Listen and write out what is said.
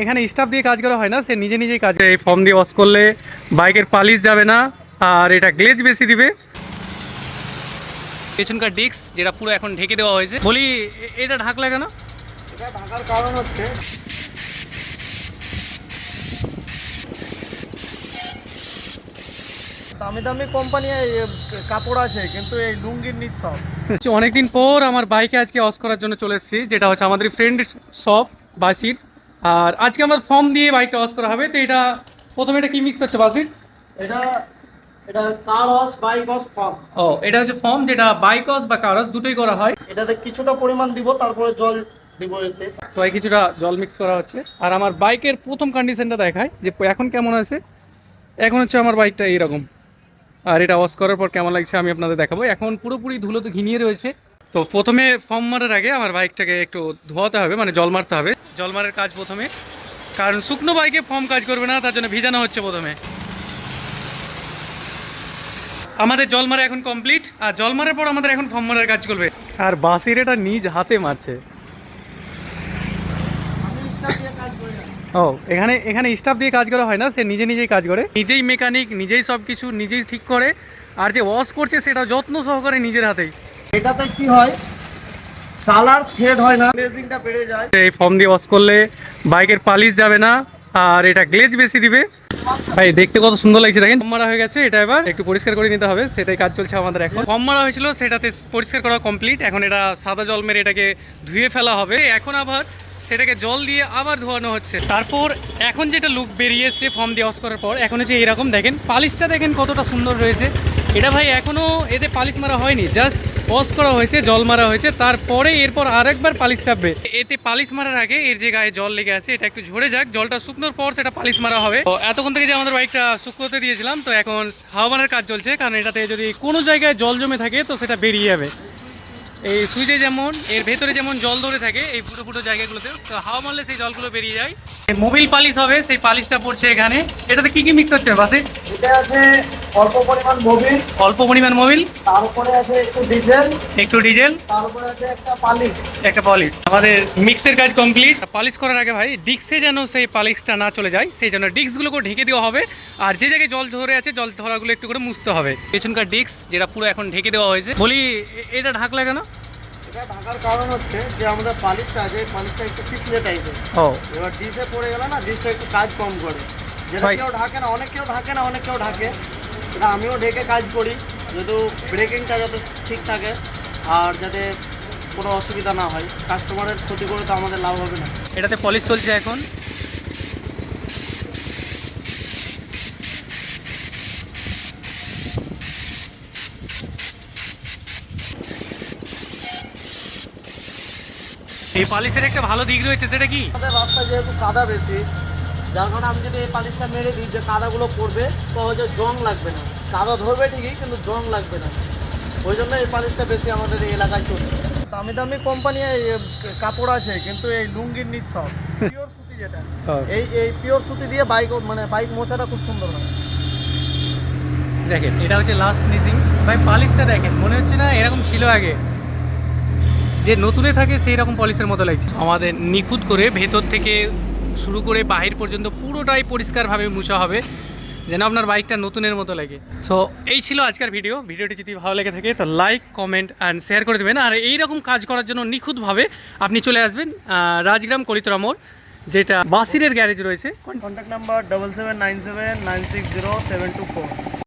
এখানে স্টাফ দিয়ে কাজ করা হয় না, সে নিজে নিজেই কাজ করে। এই ফর্ম দিয়ে ওয়াশ করলে বাইকের পালিশ যাবে না, আর এটা গ্লেজ বেশি দিবে। পেছনকার ডিস্ক যেটা পুরো এখন ঢেকে দেওয়া হয়েছে, বলি এটা ঢাকলে কেন? এটা ঢাকার কারণ হচ্ছে দামি দামি কোম্পানি কাপড় আছে, কিন্তু এই লুঙ্গির নিচ সব। অনেকদিন পর আমার বাইকে আজকে ওয়াশ করার জন্য চলে এসেছি, যেটা হচ্ছে আমাদের ফ্রেন্ড শপ বাসির। আর আজকে আমার ফর্ম দিয়ে বাইকটা ওয়াশ করা হবে। তো এটা প্রথমে এটা কি মিক্স হচ্ছে বাসির? এটা এটা car wash, bike wash, form. ও, এটা হচ্ছে ফর্ম, যেটা বাইক ওয়াশ বা কার ওয়াশ দুটোই করা হয়। এটাতে কিছুটা পরিমাণ দিব, তারপরে জল দিব এতে। সবাই কিছুটা জল মিক্স করা হচ্ছে। আর আমার বাইকের প্রথম কন্ডিশনটা দেখায় যে এখন কেমন আছে। এখন হচ্ছে আমার বাইকটা এইরকম, আর এটা ওয়াশ করার পর কেমন লাগছে আমি আপনাদের দেখাবো। এখন পুরোপুরি ধুলো তো ঘিনিয়ে রয়েছে। তো প্রথমে ফর্ম মারার আগে আমার বাইকটাকে একটু ধোয়াতে হবে, মানে জল মারতে হবে। জল মারার কাজ প্রথমে, কারণ শুকনো বাইকে ফর্ম কাজ করবে না, তার জন্য ভিজানো হচ্ছে প্রথমে। আমাদের জল মারা এখন কমপ্লিট, আর জল মারার পর আমাদের এখন ফর্ম মারার কাজ করবে। আর বাসির এটা নিজ হাতে মারছে। ও, এখানে এখানে স্টাফ দিয়ে কাজ করা হয় না, সে নিজে নিজেই কাজ করে, নিজেই মেকানিক, নিজেই সব কিছু নিজেই ঠিক করে। আর যে ওয়াশ করছে সেটা যত্ন সহকারে নিজের হাতেই। এটাতে কি হয়, কালার ফেড হয় না, গ্লেজিংটা বেড়ে যায়। এই ফর্ম দিয়ে ওয়াশ করলে বাইকের পালিশ যাবে না, আর এটা গ্লেজ বেশি দিবে। ভাই দেখতে কত সুন্দর লাগছে দেখেন। ফর্ম মারা হয়ে গেছে, এটা এবার একটু পরিষ্কার করে নিতে হবে, সেটাই কাজ চলছে আমাদের এখন। ফর্ম মারা হয়েছিল, সেটাতে পরিষ্কার করা কমপ্লিট। এখন এটা সাদা জল মেরে এটাকে ধুয়ে ফেলা হবে। এখন আবার সেটাকে জল দিয়ে আবার ধোয়ানো হচ্ছে। তারপর এখন যেটা লুক বেরিয়েছে ফর্ম দিয়ে ওয়াশ করার পর, এখন হচ্ছে এরকম দেখেন, পালিশটা দেখেন কতটা সুন্দর রয়েছে। এটা ভাই এখনও এতে পালিশ মারা হয়নি, জাস্ট ওয়াশ করা হয়েছে, জল মারা হয়েছে, তারপরে এরপর আরেকবার পালিশ চাপবে। এতে পালিশ মারার আগে এর যে গায়ে জল লেগে আছে এটা একটু ঝরে যাক, জলটা শুকনোর পর সেটা পালিশ মারা হবে। তো এতক্ষণ থেকে যে আমাদের বাইকটা শুকোতে দিয়েছিলাম, তো এখন হাওয়া মারার কাজ চলছে, কারণ এটাতে যদি কোনো জায়গায় জল জমে থাকে তো সেটা বেরিয়ে যাবে। এই সুইচে যেমন এর ভেতরে যেমন জল ধরে থাকে এই ফুটো ফুটো জায়গাগুলোতে, তো হাওয়া মারলে সেই জলগুলো বেরিয়ে যায়। মোবিল পালিশ হবে, সেই পালিশটা পড়ছে এখানে। এটাতে কি কি মিক্স হচ্ছে বাসে? এটা আছে অল্প পরিমাণ মোবিল, অল্প পরিমাণ মোবিল, তার উপরে আছে একটু ডিজেল, তার উপরে আছে একটা পালিশ। আমাদের মিক্সের কাজ কমপ্লিট। পালিশ করার আগে ভাই ডিস্কে যেন সেই পালিশটা না চলে যায়, সেই জন্য ডিস্কগুলোকে ঢেকে দেওয়া হবে। আর যে জায়গায় জল ধরে আছে জল ধরাগুলো একটু করে মুছতে হবে। পেছনকার ডিস্ক যেটা পুরো এখন ঢেকে দেওয়া হয়েছে, বলি এটা ঢাকলে কেন? এটা ঢাকার কারণ হচ্ছে যে আমাদের পালিশটা আছে, পালিশটা একটু পিছলে টাইপের। ও, এবার ডিসে পড়ে গেল না, ডিসটা একটু কাজ কম করে। যেটা কেউ ঢাকে না, অনেক কেউ ঢাকে না, অনেক কেউ ঢাকে। এটা আমিও ঢেকে কাজ করি, যেহেতু ব্রেকিংটা যাতে ঠিক থাকে আর যাতে কোনো অসুবিধা না হয়। কাস্টমারের ক্ষতি করে তো আমাদের লাভ হবে না। এটাতে পলিশ চলছে এখন। এই পালিশের একটা ভালো দিক রয়েছে, সেটা কি? আমাদের রাস্তায় যেহেতু কাদা বেশি, যার কারণে আমি যদি এই পালিশটা মেরে দিই, যে কাদাগুলো পড়বে সহজে জং লাগবে না। কাদা ধরবে ঠিকই, কিন্তু জং লাগবে না। ওই জন্য এই পালিশটা বেশি আমাদের এই এলাকায় চলে। দামি দামি কোম্পানি কাপড় আছে, কিন্তু এই লুঙ্গির নিচ সব পিওর সুতি, যেটা এই পিওর সুতি দিয়ে বাইক মোছাটা খুব সুন্দর হয়। দেখেন এটা হচ্ছে লাস্ট ফিনিশিং। ভাই পালিশটা দেখেন, মনে হচ্ছে না এরকম ছিল আগে, যে নতুনে থাকে সেই রকম পলিশের মতো লাগছে। আমাদের নিখুঁত করে ভেতর থেকে শুরু করে বাহির পর্যন্ত পুরোটাই পরিষ্কারভাবে মুছা হবে, যেন আপনার বাইকটা নতুনের মতো লাগে। সো এই ছিল আজকের ভিডিওটি যদি ভালো লেগে থাকে তো লাইক, কমেন্ট অ্যান্ড শেয়ার করে দেবেন। আর এইরকম কাজ করার জন্য নিখুঁতভাবে আপনি চলে আসবেন রাজগ্রাম কলিতরা মোড়, যেটা বাসিরের গ্যারেজ রয়েছে। Contact number 7797960724।